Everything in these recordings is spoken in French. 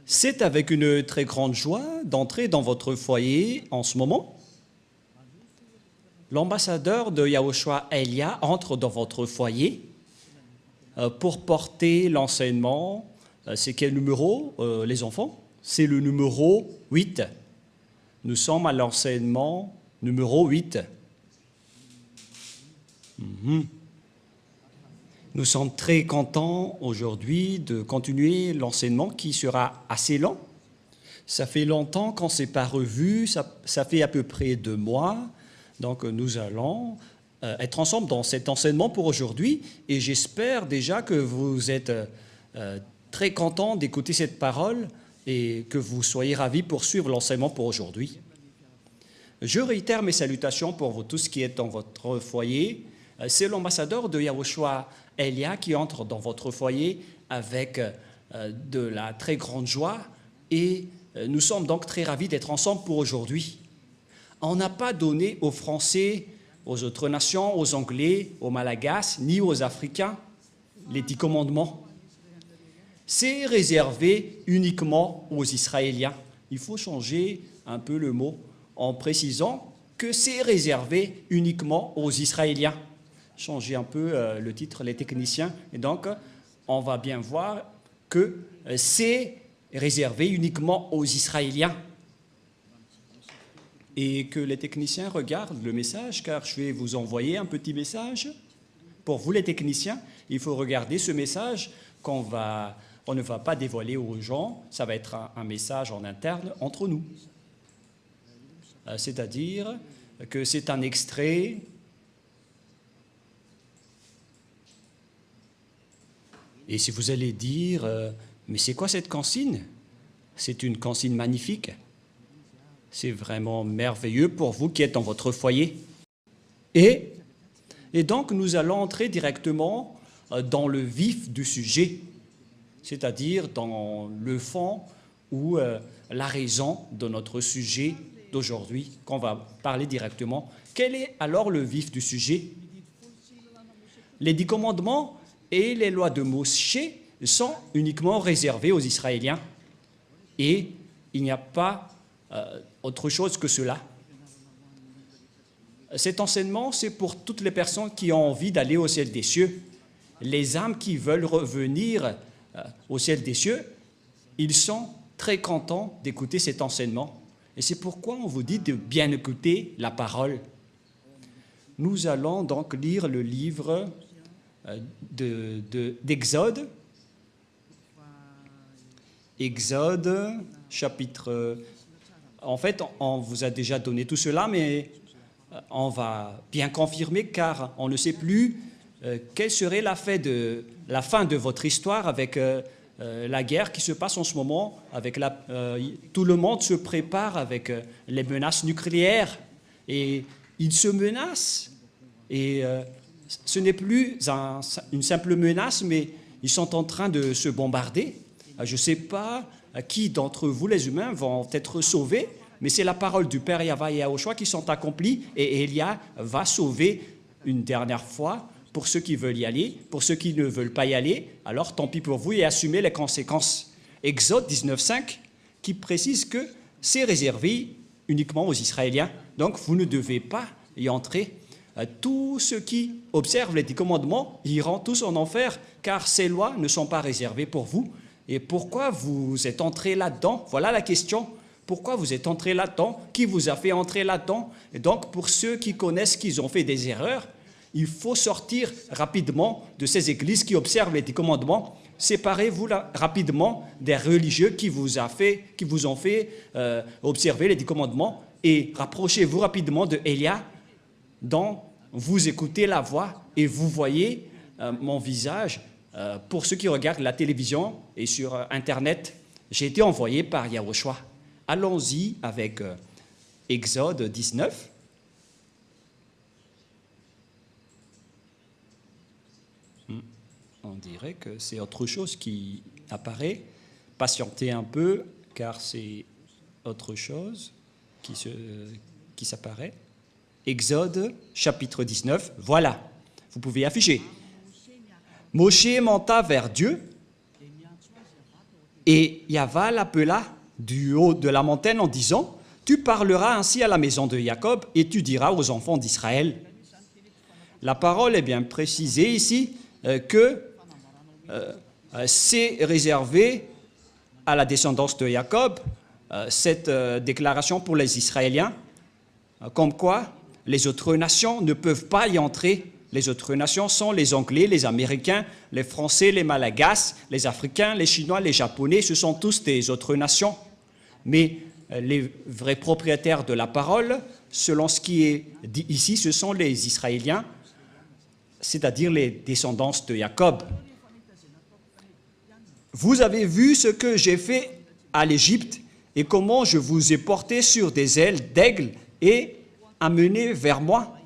C'est avec une très grande joie d'entrer dans votre foyer en ce moment. L'ambassadeur de Yahushua Elia entre dans votre foyer pour porter l'enseignement. C'est quel numéro, les enfants? C'est le numéro 8. Nous sommes à l'enseignement numéro 8. Nous sommes très contents aujourd'hui de continuer l'enseignement qui sera assez lent. Ça fait longtemps qu'on ne s'est pas revu, ça fait à peu près 2 mois. Donc nous allons être ensemble dans cet enseignement pour aujourd'hui et j'espère déjà que vous êtes très contents d'écouter cette parole et que vous soyez ravis pour suivre l'enseignement pour aujourd'hui. Je réitère mes salutations pour vous tous qui êtes dans votre foyer. C'est l'ambassadeur de Yahushua Elia qui entre dans votre foyer avec de la très grande joie et nous sommes donc très ravis d'être ensemble pour aujourd'hui. On n'a pas donné aux Français, aux autres nations, aux Anglais, aux Malagasy, ni aux Africains les 10 commandements. C'est réservé uniquement aux Israéliens. Il faut changer un peu le mot en précisant que c'est réservé uniquement aux Israéliens. Changer un peu le titre, les techniciens. Et donc, on va bien voir que c'est réservé uniquement aux Israéliens. Et que les techniciens regardent le message, car je vais vous envoyer un petit message. Pour vous, les techniciens, il faut regarder ce message on ne va pas dévoiler aux gens. Ça va être un message en interne entre nous. C'est-à-dire que c'est un extrait. Et si vous allez dire, mais c'est quoi cette consigne? C'est une consigne magnifique. C'est vraiment merveilleux pour vous qui êtes dans votre foyer. Et donc, nous allons entrer directement dans le vif du sujet, c'est-à-dire dans le fond ou la raison de notre sujet d'aujourd'hui, qu'on va parler directement. Quel est alors le vif du sujet? Les 10 commandements et les lois de Moshe sont uniquement réservés aux Israéliens. Et il n'y a pas autre chose que cela. Cet enseignement, c'est pour toutes les personnes qui ont envie d'aller au ciel des cieux. Les âmes qui veulent revenir au ciel des cieux, ils sont très contents d'écouter cet enseignement. Et c'est pourquoi on vous dit de bien écouter la parole. Nous allons donc lire le livre d'Exode. Exode, chapitre... En fait, on vous a déjà donné tout cela, mais on va bien confirmer car on ne sait plus quelle serait la fin de votre histoire avec la guerre qui se passe en ce moment. Tout le monde se prépare avec les menaces nucléaires et ils se menacent. Et ce n'est plus une simple menace, mais ils sont en train de se bombarder. Je ne sais pas qui d'entre vous, les humains, vont être sauvés, mais c'est la parole du Père Yahva et Yahushua qui sont accomplies et Elia va sauver une dernière fois pour ceux qui veulent y aller. Pour ceux qui ne veulent pas y aller, alors tant pis pour vous et assumez les conséquences. Exode 19.5 qui précise que c'est réservé uniquement aux Israéliens, donc vous ne devez pas y entrer. Tous ceux qui observent les 10 commandements iront tous en enfer, car ces lois ne sont pas réservées pour vous. Et pourquoi vous êtes entré là-dedans? Voilà la question. Pourquoi vous êtes entré là-dedans? Qui vous a fait entrer là-dedans? Et donc, pour ceux qui connaissent qu'ils ont fait des erreurs, il faut sortir rapidement de ces églises qui observent les 10 commandements. Séparez-vous rapidement des religieux qui vous ont fait observer les 10 commandements et rapprochez-vous rapidement de Elia, dont vous écoutez la voix et vous voyez mon visage. Pour ceux qui regardent la télévision et sur Internet, j'ai été envoyé par Yahushua. Allons-y avec Exode 19. On dirait que c'est autre chose qui apparaît. Patientez un peu, car c'est autre chose qui s'apparaît. Exode, chapitre 19. Voilà, vous pouvez afficher. Moshe monta vers Dieu Et Yahva l'appela du haut de la montagne en disant, « Tu parleras ainsi à la maison de Jacob et tu diras aux enfants d'Israël. » La parole est bien précisée ici que c'est réservé à la descendance de Jacob, cette déclaration pour les Israéliens, comme quoi les autres nations ne peuvent pas y entrer. Les autres nations sont les Anglais, les Américains, les Français, les Malagasy, les Africains, les Chinois, les Japonais, ce sont tous des autres nations. Mais les vrais propriétaires de la parole, selon ce qui est dit ici, ce sont les Israéliens, c'est-à-dire les descendants de Jacob. Vous avez vu ce que j'ai fait à l'Égypte et comment je vous ai porté sur des ailes d'aigle et amené vers moi.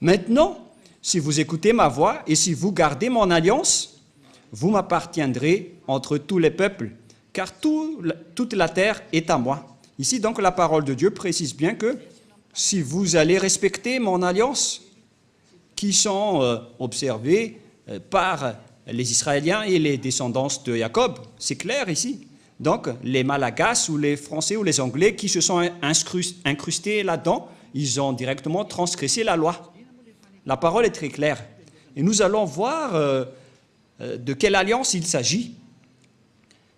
Maintenant, si vous écoutez ma voix et si vous gardez mon alliance, vous m'appartiendrez entre tous les peuples, car toute la terre est à moi. Ici, donc, la parole de Dieu précise bien que si vous allez respecter mon alliance, qui sont observées par les Israéliens et les descendants de Jacob, c'est clair ici. Donc, les Malagasy ou les Français ou les Anglais qui se sont incrustés là-dedans, ils ont directement transgressé la loi. La parole est très claire. Et nous allons voir de quelle alliance il s'agit.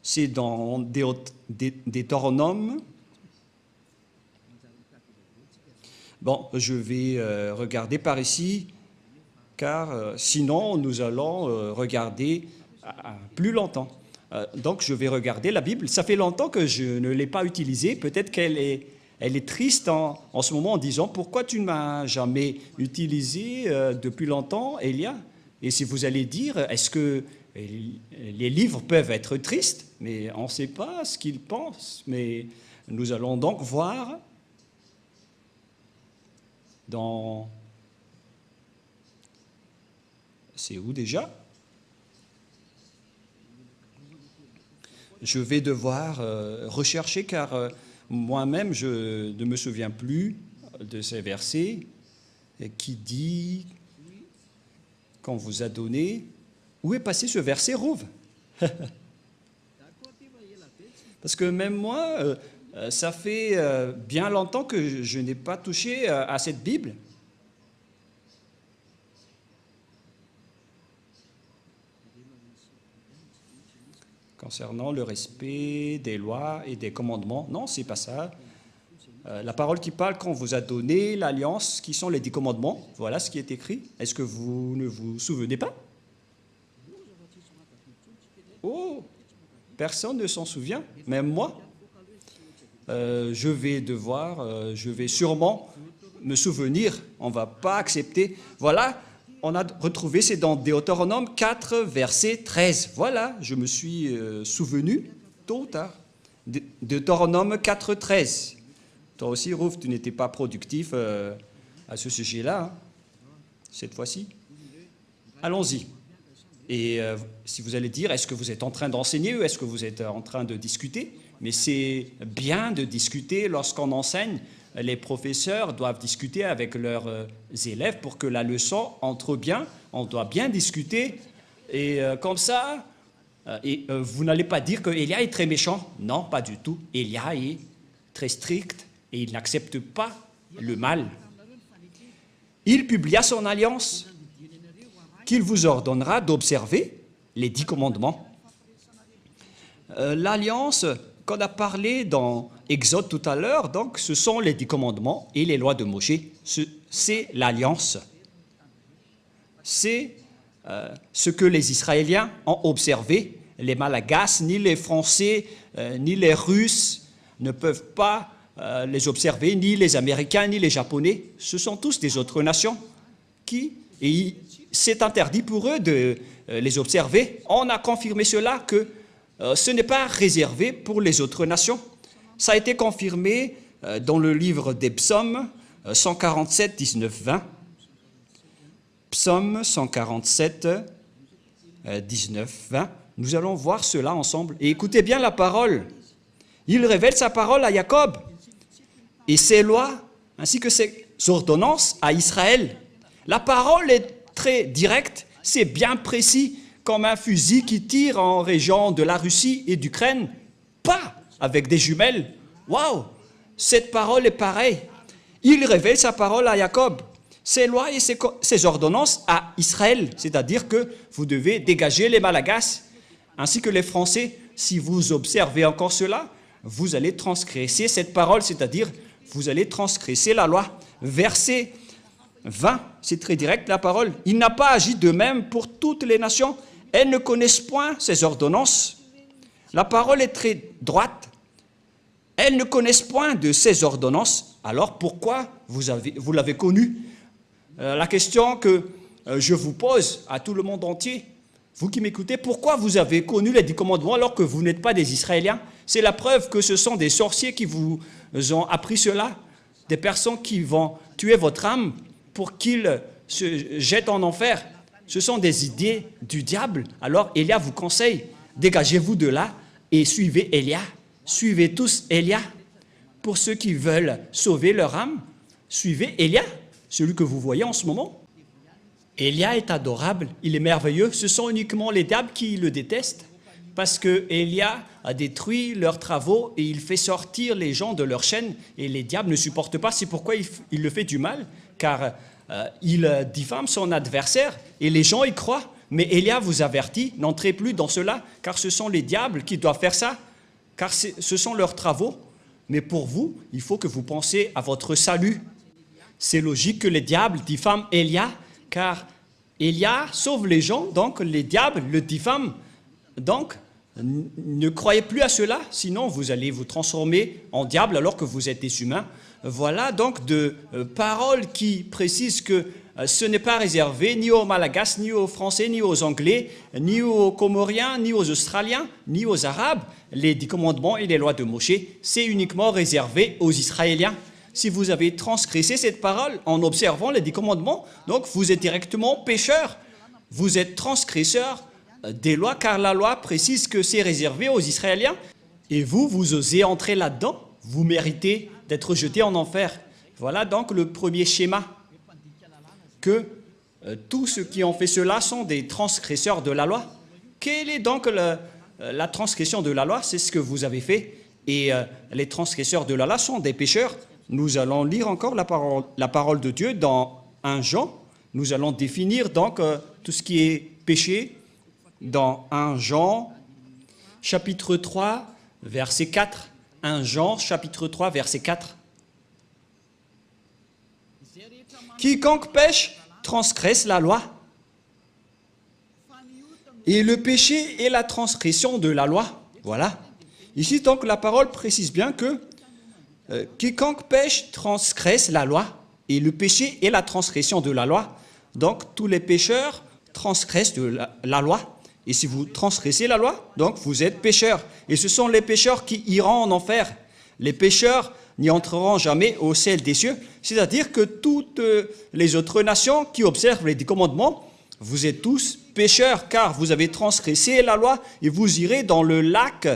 C'est dans Deutéronome. Bon, je vais regarder par ici, car sinon nous allons regarder plus longtemps. Donc je vais regarder la Bible. Ça fait longtemps que je ne l'ai pas utilisée. Peut-être qu'elle est triste en ce moment en disant « Pourquoi tu ne m'as jamais utilisé depuis longtemps, Elia ?» Et si vous allez dire « Est-ce que les livres peuvent être tristes ?» Mais on ne sait pas ce qu'ils pensent. Mais nous allons donc voir dans... C'est où déjà? Je vais devoir rechercher car moi-même je ne me souviens plus de ces versets qui dit qu'on vous a donné. Où est passé ce verset, Rouve? Parce que même moi, ça fait bien longtemps que je n'ai pas touché à cette Bible. Concernant le respect des lois et des commandements. Non, c'est pas ça. La parole qui parle qu'on vous a donné l'alliance, qui sont les 10 commandements, voilà ce qui est écrit. Est-ce que vous ne vous souvenez pas? Oh, personne ne s'en souvient, même moi. Je vais sûrement me souvenir, on ne va pas accepter. Voilà. On a retrouvé, c'est dans Deutéronome 4, verset 13. Voilà, je me suis souvenu tôt ou tard. Deutéronome 4, 13. Toi aussi, Rouf, tu n'étais pas productif à ce sujet-là, hein, cette fois-ci. Allons-y. Et si vous allez dire, est-ce que vous êtes en train d'enseigner ou est-ce que vous êtes en train de discuter? Mais c'est bien de discuter lorsqu'on enseigne. Les professeurs doivent discuter avec leurs élèves pour que la leçon entre bien. On doit bien discuter. Et comme ça, vous n'allez pas dire que Elia est très méchant. Non, pas du tout. Elia est très strict et il n'accepte pas le mal. Il publia son alliance qu'il vous ordonnera d'observer les 10 commandements. L'alliance qu'on a parlé dans Exode tout à l'heure, donc ce sont les 10 commandements et les lois de Moïse. C'est l'alliance. C'est ce que les Israéliens ont observé. Les Malagasy, ni les Français, ni les Russes ne peuvent pas les observer, ni les Américains, ni les Japonais. Ce sont tous des autres nations et c'est interdit pour eux de les observer. On a confirmé cela que ce n'est pas réservé pour les autres nations. Ça a été confirmé dans le livre des psaumes 147, 19, 20. Psaume 147, 19, 20. Nous allons voir cela ensemble. Et écoutez bien la parole. Il révèle sa parole à Jacob et ses lois ainsi que ses ordonnances à Israël. La parole est très directe, c'est bien précis, comme un fusil qui tire en région de la Russie et d'Ukraine pas avec des jumelles. Waouh! Cette parole est pareille. Il révèle sa parole à Jacob, ses lois et ses ordonnances à Israël. C'est-à-dire que vous devez dégager les Malagasy, ainsi que les Français. Si vous observez encore cela, vous allez transgresser cette parole, c'est-à-dire vous allez transgresser la loi. Verset 20, c'est très direct la parole. Il n'a pas agi de même pour toutes les nations. Elles ne connaissent point ses ordonnances. La parole est très droite. Elles ne connaissent point de ses ordonnances. Alors pourquoi vous l'avez connu? La question que je vous pose à tout le monde entier, vous qui m'écoutez, pourquoi vous avez connu les 10 commandements alors que vous n'êtes pas des Israéliens? C'est la preuve que ce sont des sorciers qui vous ont appris cela, des personnes qui vont tuer votre âme pour qu'ils se jettent en enfer. Ce sont des idées du diable. Alors Élia vous conseille, dégagez-vous de là et suivez Élia. Suivez tous Élia. Pour ceux qui veulent sauver leur âme, suivez Élia, celui que vous voyez en ce moment. Élia est adorable, il est merveilleux. Ce sont uniquement les diables qui le détestent parce que Élia a détruit leurs travaux et il fait sortir les gens de leur chaîne et les diables ne supportent pas. C'est pourquoi il le fait du mal, car il diffame son adversaire et les gens y croient. Mais Élia vous avertit, n'entrez plus dans cela, car ce sont les diables qui doivent faire ça, car ce sont leurs travaux. Mais pour vous, il faut que vous pensiez à votre salut. C'est logique que les diables diffament Élia, car Élia sauve les gens, donc les diables le diffament. Donc, ne croyez plus à cela, sinon vous allez vous transformer en diable alors que vous êtes des humains. Voilà donc de paroles qui précisent que ce n'est pas réservé ni aux Malagasy, ni aux Français, ni aux Anglais, ni aux Comoriens, ni aux Australiens, ni aux Arabes. Les 10 commandements et les lois de Moïse, c'est uniquement réservé aux Israéliens. Si vous avez transgressé cette parole en observant les 10 commandements, donc vous êtes directement pécheur. Vous êtes transgresseur des lois, car la loi précise que c'est réservé aux Israéliens. Et vous osez entrer là-dedans, vous méritez d'être jeté en enfer. Voilà donc le premier schéma, que tous ceux qui ont fait cela sont des transgresseurs de la loi. Quelle est donc la transgression de la loi? C'est ce que vous avez fait. Et les transgresseurs de la loi sont des pécheurs. Nous allons lire encore la parole de Dieu dans 1 Jean. Nous allons définir donc tout ce qui est péché dans 1 Jean, chapitre 3, verset 4. 1 Jean, chapitre 3, verset 4. Quiconque pêche transgresse la loi. Et le péché est la transgression de la loi. Voilà. Ici, donc, la parole précise bien que quiconque pêche transgresse la loi. Et le péché est la transgression de la loi. Donc, tous les pécheurs transgressent la loi. Et si vous transgressez la loi, donc vous êtes pécheurs. Et ce sont les pécheurs qui iront en enfer. Les pécheurs n'y entreront jamais au ciel des cieux. C'est-à-dire que toutes les autres nations qui observent les 10 commandements, vous êtes tous pécheurs, car vous avez transgressé la loi et vous irez dans le lac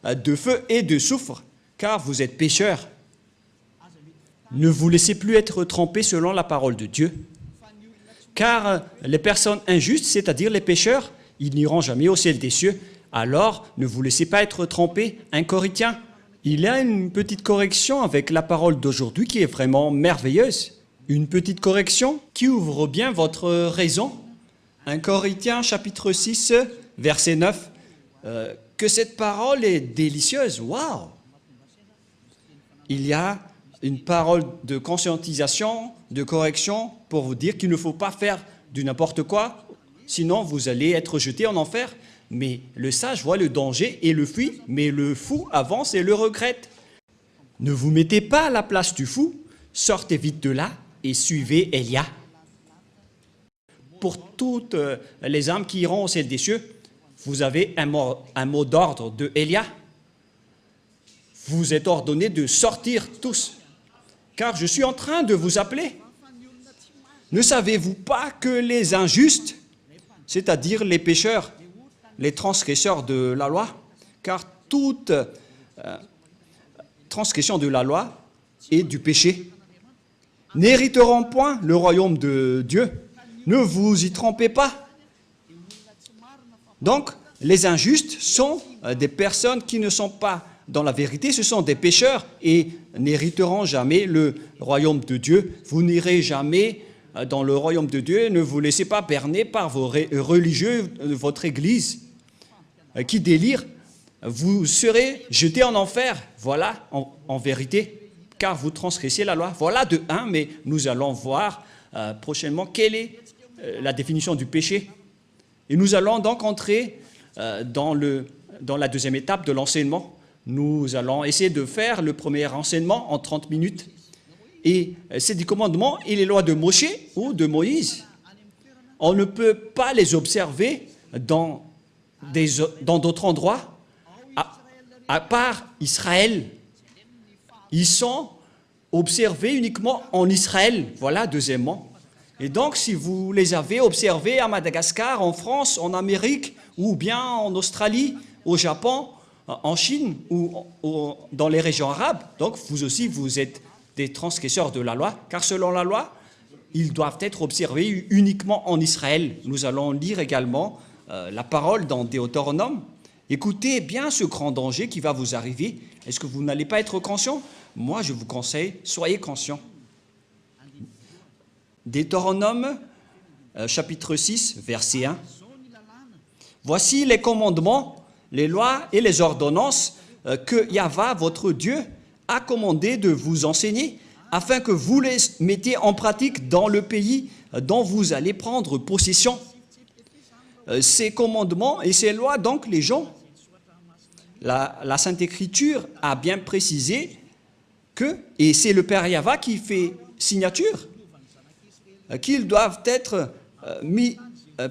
de feu et de soufre, car vous êtes pécheurs. Ne vous laissez plus être trompés selon la parole de Dieu, car les personnes injustes, c'est-à-dire les pécheurs, ils n'iront jamais au ciel des cieux. Alors, ne vous laissez pas être trompés. 1 Corinthiens, il y a une petite correction avec la parole d'aujourd'hui qui est vraiment merveilleuse. Une petite correction qui ouvre bien votre raison. 1 Corinthiens, chapitre 6, verset 9. Que cette parole est délicieuse. Waouh! Il y a une parole de conscientisation, de correction pour vous dire qu'il ne faut pas faire du n'importe quoi. Sinon, vous allez être jeté en enfer. Mais le sage voit le danger et le fuit, mais le fou avance et le regrette. Ne vous mettez pas à la place du fou, sortez vite de là et suivez Élia. Pour toutes les âmes qui iront au ciel des cieux, vous avez un mot d'ordre de Élia. Vous êtes ordonnés de sortir tous, car je suis en train de vous appeler. Ne savez-vous pas que les injustes, c'est-à-dire les pécheurs, les transgresseurs de la loi, car toute transgression de la loi est du péché, n'hériteront point le royaume de Dieu. Ne vous y trompez pas. Donc, les injustes sont des personnes qui ne sont pas dans la vérité, ce sont des pécheurs et n'hériteront jamais le royaume de Dieu. Vous n'irez jamais dans le royaume de Dieu. Ne vous laissez pas berner par vos religieux de votre église qui délirent. Vous serez jetés en enfer. Voilà, en vérité, car vous transgressez la loi. Voilà de un, mais nous allons voir prochainement quelle est la définition du péché. Et nous allons donc entrer dans la deuxième étape de l'enseignement. Nous allons essayer de faire le premier enseignement en 30 minutes. Et c'est des commandements et les lois de Moshe ou de Moïse. On ne peut pas les observer dans d'autres endroits, à part Israël. Ils sont observés uniquement en Israël. Voilà, deuxièmement. Et donc, si vous les avez observés à Madagascar, en France, en Amérique, ou bien en Australie, au Japon, en Chine, ou dans les régions arabes, donc vous aussi, vous êtes des transgresseurs de la loi, car selon la loi, ils doivent être observés uniquement en Israël. Nous allons lire également la parole dans Deutéronome. Écoutez bien ce grand danger qui va vous arriver. Est-ce que vous n'allez pas être conscient? Moi, je vous conseille, soyez conscients. Deutéronome, chapitre 6, verset 1. Voici les commandements, les lois et les ordonnances que Yahva, votre Dieu, a commandé de vous enseigner, afin que vous les mettiez en pratique dans le pays dont vous allez prendre possession. Ces commandements et ces lois, donc, les gens, la Sainte Écriture a bien précisé que, et c'est le Père Yahva qui fait signature, qu'ils doivent être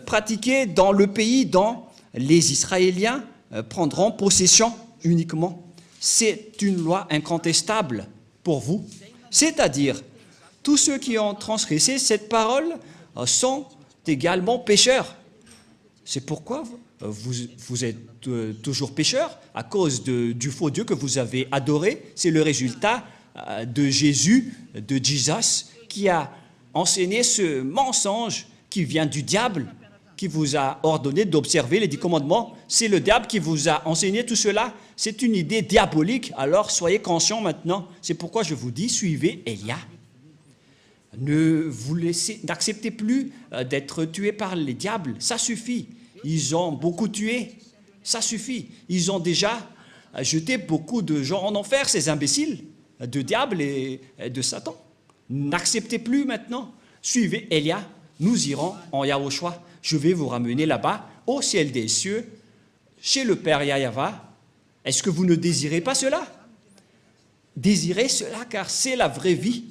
pratiqués dans le pays dont les Israéliens prendront possession uniquement. C'est une loi incontestable pour vous. C'est-à-dire, tous ceux qui ont transgressé cette parole sont également pécheurs. C'est pourquoi vous êtes toujours pécheurs, à cause du faux Dieu que vous avez adoré. C'est le résultat de Jésus, de Jesus, qui a enseigné ce mensonge qui vient du diable, qui vous a ordonné d'observer les 10 commandements. C'est le diable qui vous a enseigné tout cela. C'est une idée diabolique, alors soyez conscients maintenant. C'est pourquoi je vous dis, suivez Élia. N'acceptez plus d'être tués par les diables, ça suffit. Ils ont beaucoup tué, ça suffit. Ils ont déjà jeté beaucoup de gens en enfer, ces imbéciles de diable et de Satan. N'acceptez plus maintenant. Suivez Élia, nous irons en Yahushua. Je vais vous ramener là-bas, au ciel des cieux, chez le Père Yahva. Est-ce que vous ne désirez pas cela? Désirez cela, car c'est la vraie vie.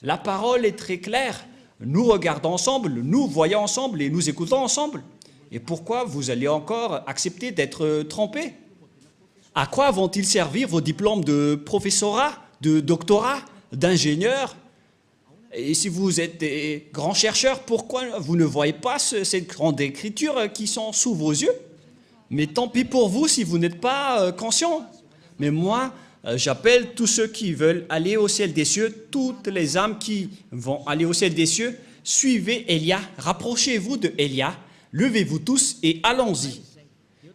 La parole est très claire. Nous regardons ensemble, nous voyons ensemble et nous écoutons ensemble. Et pourquoi vous allez encore accepter d'être trompés? À quoi vont-ils servir vos diplômes de professorat, de doctorat, d'ingénieur? Et si vous êtes des grands chercheurs, pourquoi vous ne voyez pas ces grandes écritures qui sont sous vos yeux? Mais tant pis pour vous si vous n'êtes pas conscients. Mais moi, j'appelle tous ceux qui veulent aller au ciel des cieux, toutes les âmes qui vont aller au ciel des cieux, suivez Élia, rapprochez-vous de Élia, levez-vous tous et allons-y.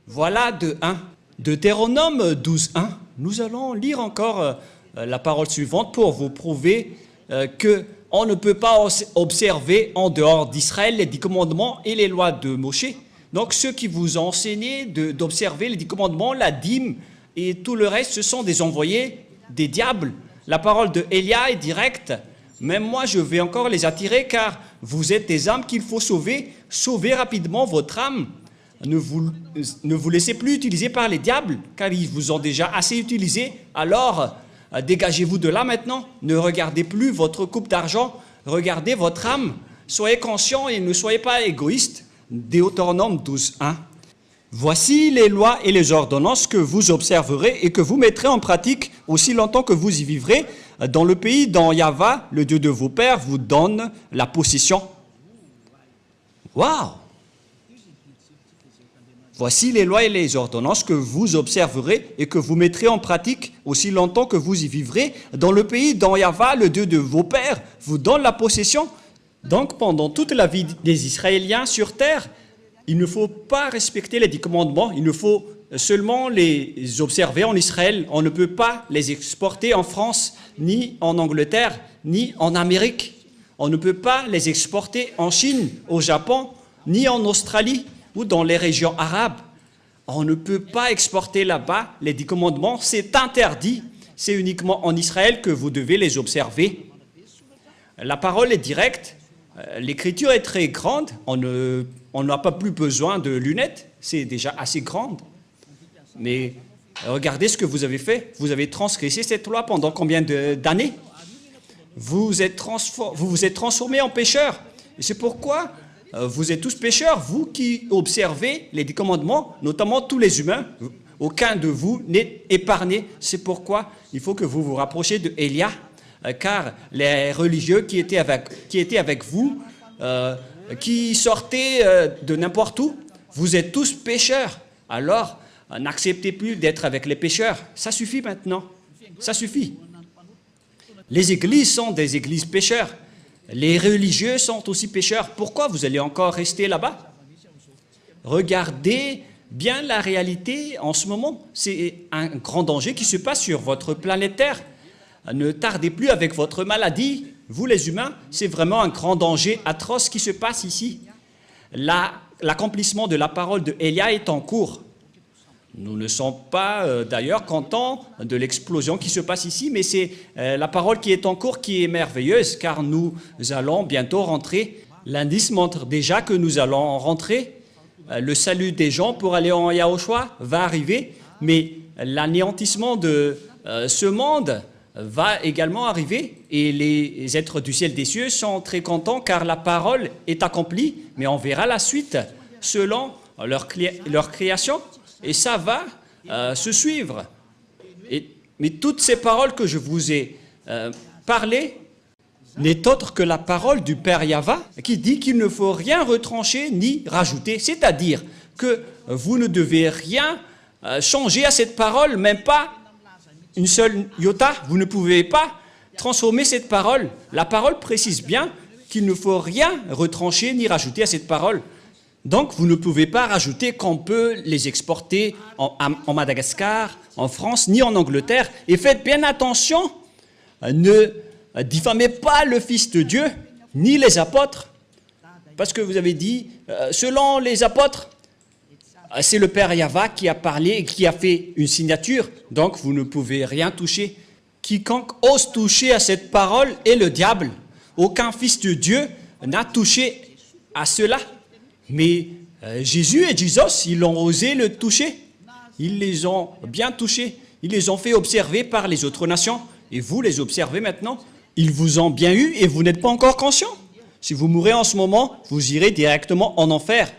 Voilà de 1. Deutéronome 12, 1. Nous allons lire encore la parole suivante pour vous prouver qu'on ne peut pas observer en dehors d'Israël les 10 commandements et les lois de Moshe. Donc ceux qui vous ont enseigné d'observer les 10 commandements, la dîme et tout le reste, ce sont des envoyés des diables. La parole de Élia est directe. Même moi, je vais encore les attirer car vous êtes des âmes qu'il faut sauver. Sauvez rapidement votre âme. Ne vous laissez plus utiliser par les diables car ils vous ont déjà assez utilisé. Alors, dégagez-vous de là maintenant. Ne regardez plus votre coupe d'argent. Regardez votre âme. Soyez conscients et ne soyez pas égoïstes. Deutéronome 12, 1. Voici les lois et les ordonnances que vous observerez et que vous mettrez en pratique aussi longtemps que vous y vivrez dans le pays dont Yahva, le Dieu de vos pères, vous donne la possession. Waouh! Voici les lois et les ordonnances que vous observerez et que vous mettrez en pratique aussi longtemps que vous y vivrez dans le pays dont Yahva, le Dieu de vos pères, vous donne la possession. Donc, pendant toute la vie des Israéliens sur terre, il ne faut pas respecter les 10 commandements, il ne faut seulement les observer en Israël. On ne peut pas les exporter en France, ni en Angleterre, ni en Amérique. On ne peut pas les exporter en Chine, au Japon, ni en Australie ou dans les régions arabes. On ne peut pas exporter là-bas les 10 commandements, c'est interdit. C'est uniquement en Israël que vous devez les observer. La parole est directe, l'écriture est très grande, on n'a pas plus besoin de lunettes, c'est déjà assez grande. Mais regardez ce que vous avez fait, vous avez transgressé cette loi pendant combien d'années? Vous vous êtes transformés en pécheurs. Et c'est pourquoi vous êtes tous pécheurs, vous qui observez les 10 commandements, notamment tous les humains. Aucun de vous n'est épargné. C'est pourquoi il faut que vous vous rapprochiez de Élia, car les religieux qui étaient avec vous, qui sortaient de n'importe où, vous êtes tous pécheurs. Alors, n'acceptez plus d'être avec les pécheurs. Ça suffit maintenant. Ça suffit. Les églises sont des églises pécheurs. Les religieux sont aussi pécheurs. Pourquoi vous allez encore rester là-bas? Regardez bien la réalité en ce moment. C'est un grand danger qui se passe sur votre planète Terre. Ne tardez plus avec votre maladie. Vous les humains, c'est vraiment un grand danger atroce qui se passe ici. L'accomplissement de la parole de Élia est en cours. Nous ne sommes pas d'ailleurs contents de l'explosion qui se passe ici, mais c'est la parole qui est en cours qui est merveilleuse, car nous allons bientôt rentrer. L'indice montre déjà que nous allons rentrer. Le salut des gens pour aller en Yahushua va arriver, mais l'anéantissement de ce monde va également arriver, et les êtres du ciel des cieux sont très contents car la parole est accomplie, mais on verra la suite selon leur création. Et ça va se suivre. Mais toutes ces paroles que je vous ai parlées n'est autre que la parole du Père Yahva qui dit qu'il ne faut rien retrancher ni rajouter. C'est-à-dire que vous ne devez rien changer à cette parole, même pas une seule iota. Vous ne pouvez pas transformer cette parole. La parole précise bien qu'il ne faut rien retrancher ni rajouter à cette parole. Donc, vous ne pouvez pas rajouter qu'on peut les exporter en Madagascar, en France, ni en Angleterre. Et faites bien attention, ne diffamez pas le Fils de Dieu, ni les apôtres. Parce que vous avez dit, selon les apôtres, c'est le Père Yahva qui a parlé et qui a fait une signature. Donc, vous ne pouvez rien toucher. Quiconque ose toucher à cette parole est le diable. Aucun Fils de Dieu n'a touché à cela. Mais Jésus et Jesus, ils ont osé le toucher. Ils les ont bien touchés. Ils les ont fait observer par les autres nations. Et vous les observez maintenant. Ils vous ont bien eu et vous n'êtes pas encore conscient. Si vous mourrez en ce moment, vous irez directement en enfer.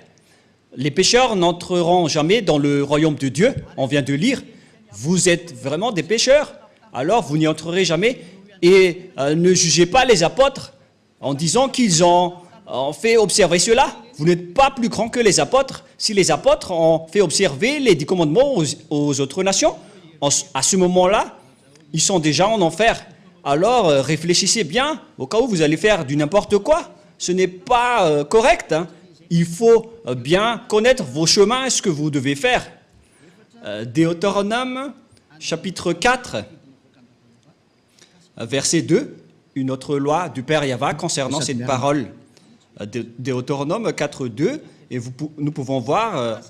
Les pécheurs n'entreront jamais dans le royaume de Dieu. On vient de lire. Vous êtes vraiment des pécheurs. Alors vous n'y entrerez jamais. Et ne jugez pas les apôtres en disant qu'ils ont fait observer cela. Vous n'êtes pas plus grand que les apôtres. Si les apôtres ont fait observer les 10 commandements aux autres nations, à ce moment-là, ils sont déjà en enfer. Alors réfléchissez bien au cas où vous allez faire du n'importe quoi. Ce n'est pas correct. Il faut bien connaître vos chemins et ce que vous devez faire. Deutéronome, chapitre 4, verset 2, une autre loi du Père Yahva concernant cette parole. Deutéronome 4, 2, et nous pouvons voir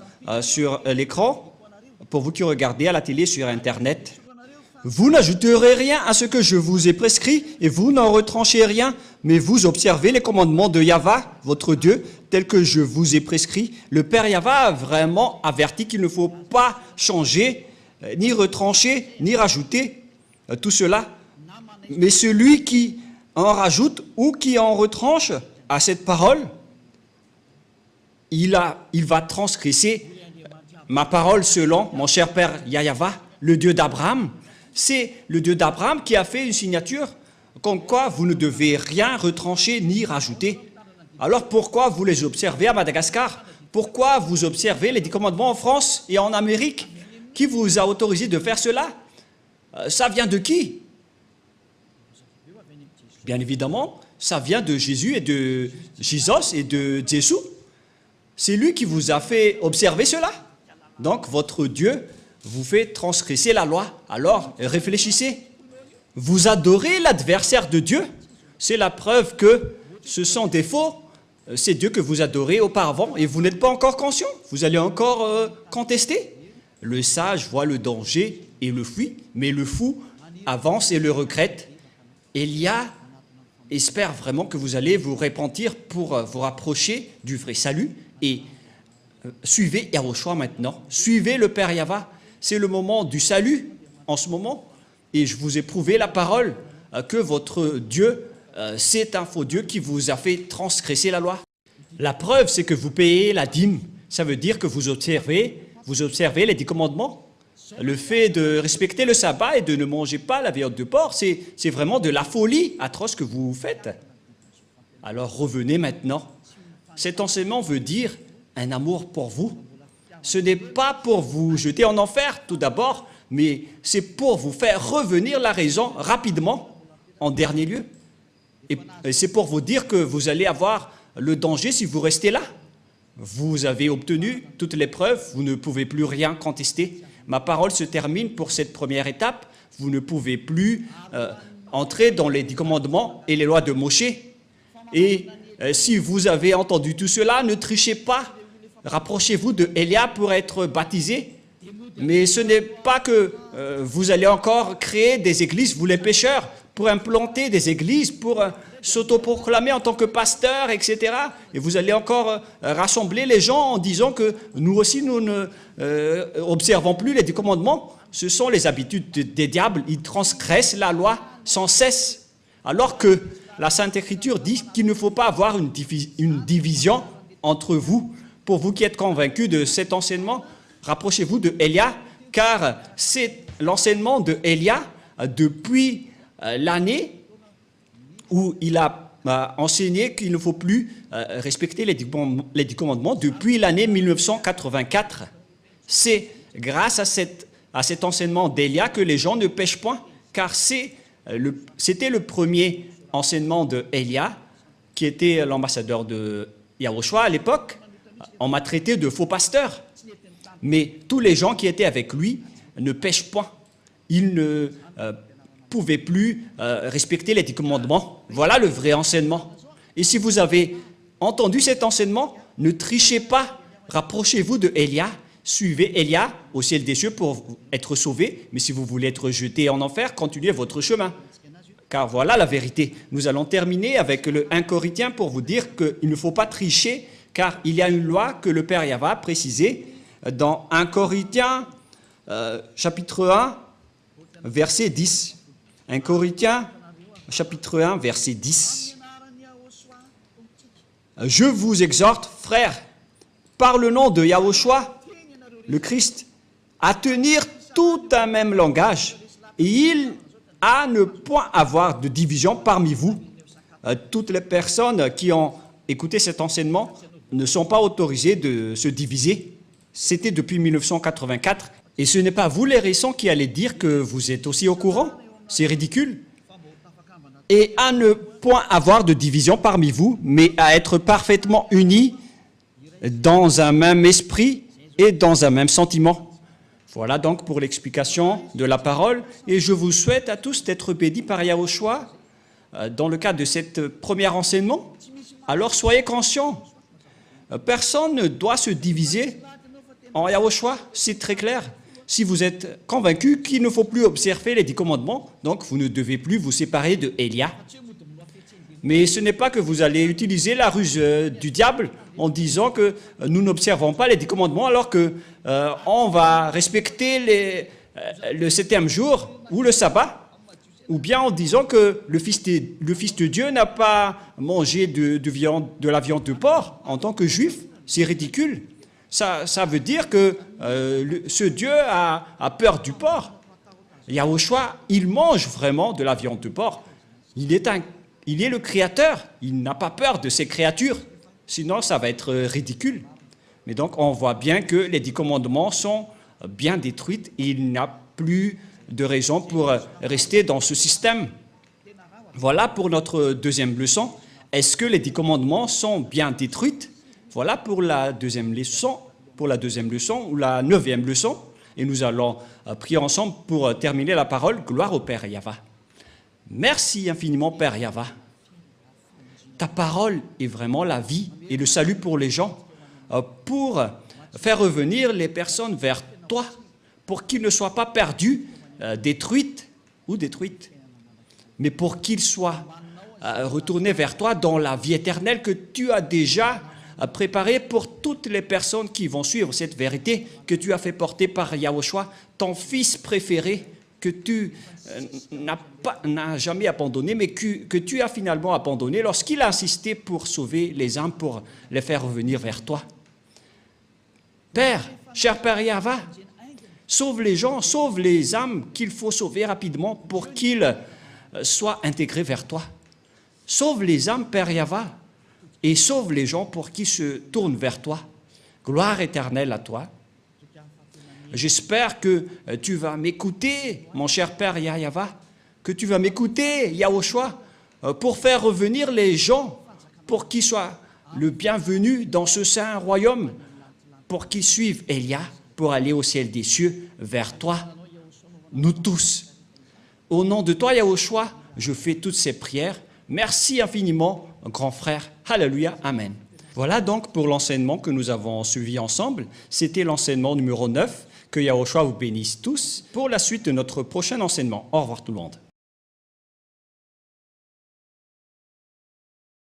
sur l'écran, pour vous qui regardez à la télé sur Internet. Vous n'ajouterez rien à ce que je vous ai prescrit, et vous n'en retranchez rien, mais vous observez les commandements de Yahva, votre Dieu, tels que je vous ai prescrits. Le Père Yahva a vraiment averti qu'il ne faut pas changer, ni retrancher, ni rajouter tout cela. Mais celui qui en rajoute ou qui en retranche à cette parole, il va transgresser ma parole selon mon cher Père Yahva, le Dieu d'Abraham. C'est le Dieu d'Abraham qui a fait une signature comme quoi vous ne devez rien retrancher ni rajouter. Alors pourquoi vous les observez à Madagascar? Pourquoi vous observez les 10 commandements en France et en Amérique? Qui vous a autorisé de faire cela? Ça vient de qui? Bien évidemment, ça vient de Jésus et de Jesus et de Jésus. C'est lui qui vous a fait observer cela. Donc votre Dieu vous fait transgresser la loi. Alors réfléchissez. Vous adorez l'adversaire de Dieu. C'est la preuve que ce sont des faux. C'est Dieu que vous adorez auparavant et vous n'êtes pas encore conscient. Vous allez encore contester. Le sage voit le danger et le fuit, mais le fou avance et le regrette. Élia espère vraiment que vous allez vous repentir pour vous rapprocher du vrai salut et suivez Yahushua maintenant. Suivez le Père Yahva. C'est le moment du salut en ce moment. Et je vous ai prouvé la parole que votre Dieu, c'est un faux Dieu qui vous a fait transgresser la loi. La preuve, c'est que vous payez la dîme. Ça veut dire que vous observez les 10 commandements. Le fait de respecter le sabbat et de ne manger pas la viande de porc, c'est vraiment de la folie atroce que vous faites. Alors revenez maintenant. Cet enseignement veut dire un amour pour vous. Ce n'est pas pour vous jeter en enfer tout d'abord, mais c'est pour vous faire revenir la raison rapidement en dernier lieu. Et c'est pour vous dire que vous allez avoir le danger si vous restez là. Vous avez obtenu toutes les preuves, vous ne pouvez plus rien contester. Ma parole se termine pour cette première étape. Vous ne pouvez plus entrer dans les 10 commandements et les lois de Moshe. Et si vous avez entendu tout cela, ne trichez pas. Rapprochez-vous de Élia pour être baptisé. Mais ce n'est pas que vous allez encore créer des églises, vous les pécheurs, pour implanter des églises, pour s'autoproclamer en tant que pasteur, etc. Et vous allez encore rassembler les gens en disant que nous aussi, nous ne observons plus les 10 commandements. Ce sont les habitudes des diables. Ils transgressent la loi sans cesse. Alors que la Sainte Écriture dit qu'il ne faut pas avoir une division entre vous. Pour vous qui êtes convaincus de cet enseignement, rapprochez-vous de Élia, car c'est l'enseignement de Élia depuis l'année où il a enseigné qu'il ne faut plus respecter les 10 commandements depuis l'année 1984. C'est grâce à cet enseignement d'Élia que les gens ne pêchent point, car c'était le premier enseignement de Élia, qui était l'ambassadeur de Yahushua à l'époque. On m'a traité de faux pasteur. Mais tous les gens qui étaient avec lui ne pêchent point. Ils ne pouvaient plus respecter les 10 commandements. Voilà le vrai enseignement. Et si vous avez entendu cet enseignement, ne trichez pas. Rapprochez-vous de Élia. Suivez Élia au ciel des cieux pour être sauvé. Mais si vous voulez être jeté en enfer, continuez votre chemin. Car voilà la vérité. Nous allons terminer avec le 1 Corinthiens pour vous dire qu'il ne faut pas tricher, car il y a une loi que le Père Yahva a précisée dans 1 Corinthiens, chapitre 1, verset 10. 1 Corinthiens, chapitre 1, verset 10. Je vous exhorte, frères, par le nom de Yahushua, le Christ, à tenir tout un même langage, et il à ne point avoir de division parmi vous. Toutes les personnes qui ont écouté cet enseignement ne sont pas autorisées de se diviser. C'était depuis 1984. Et ce n'est pas vous les récents qui allez dire que vous êtes aussi au courant. C'est ridicule. Et à ne point avoir de division parmi vous, mais à être parfaitement unis dans un même esprit et dans un même sentiment. Voilà donc pour l'explication de la parole. Et je vous souhaite à tous d'être bénis par Yahushua dans le cadre de cet premier enseignement. Alors soyez conscients. Personne ne doit se diviser en Yahushua, c'est très clair. Si vous êtes convaincu qu'il ne faut plus observer les 10 commandements, donc vous ne devez plus vous séparer de Élia. Mais ce n'est pas que vous allez utiliser la ruse du diable en disant que nous n'observons pas les 10 commandements alors qu'on va respecter le 7e jour ou le sabbat, ou bien en disant que le Fils de Dieu n'a pas mangé de la viande de porc en tant que juif. C'est ridicule. Ça veut dire que ce Dieu a peur du porc. Yahushua, il mange vraiment de la viande de porc. Il est le Créateur. Il n'a pas peur de ses créatures. Sinon, ça va être ridicule. Mais donc, on voit bien que les 10 commandements sont bien détruits et il n'y a plus de raison pour rester dans ce système. Voilà pour notre deuxième leçon. Est-ce que les 10 commandements sont bien détruits? Voilà pour la deuxième leçon. pour la deuxième leçon ou la 9e leçon. Et nous allons prier ensemble pour terminer la parole. Gloire au Père Yahva. Merci infiniment, Père Yahva. Ta parole est vraiment la vie et le salut pour les gens, pour faire revenir les personnes vers toi, pour qu'ils ne soient pas perdus, détruites, mais pour qu'ils soient retournés vers toi dans la vie éternelle que tu as déjà préparée pour toutes les personnes qui vont suivre cette vérité que tu as fait porter par Yahushua, ton fils préféré, que tu n'as jamais abandonné, mais que tu as finalement abandonné lorsqu'il a insisté pour sauver les âmes, pour les faire revenir vers toi. Père, cher Père Yahva, sauve les gens, sauve les âmes qu'il faut sauver rapidement pour qu'ils soient intégrés vers toi. Sauve les âmes, Père Yahva, et sauve les gens pour qu'ils se tournent vers toi. Gloire éternelle à toi. J'espère que tu vas m'écouter, mon cher Père Yahva, que tu vas m'écouter, Yahushua, pour faire revenir les gens, pour qu'ils soient le bienvenu dans ce saint royaume, pour qu'ils suivent Elia, pour aller au ciel des cieux, vers toi, nous tous. Au nom de toi, Yahushua, je fais toutes ces prières. Merci infiniment, grand frère. Alléluia, Amen. Voilà donc pour l'enseignement que nous avons suivi ensemble. C'était l'enseignement numéro 9. Que Yahushua vous bénisse tous pour la suite de notre prochain enseignement. Au revoir tout le monde.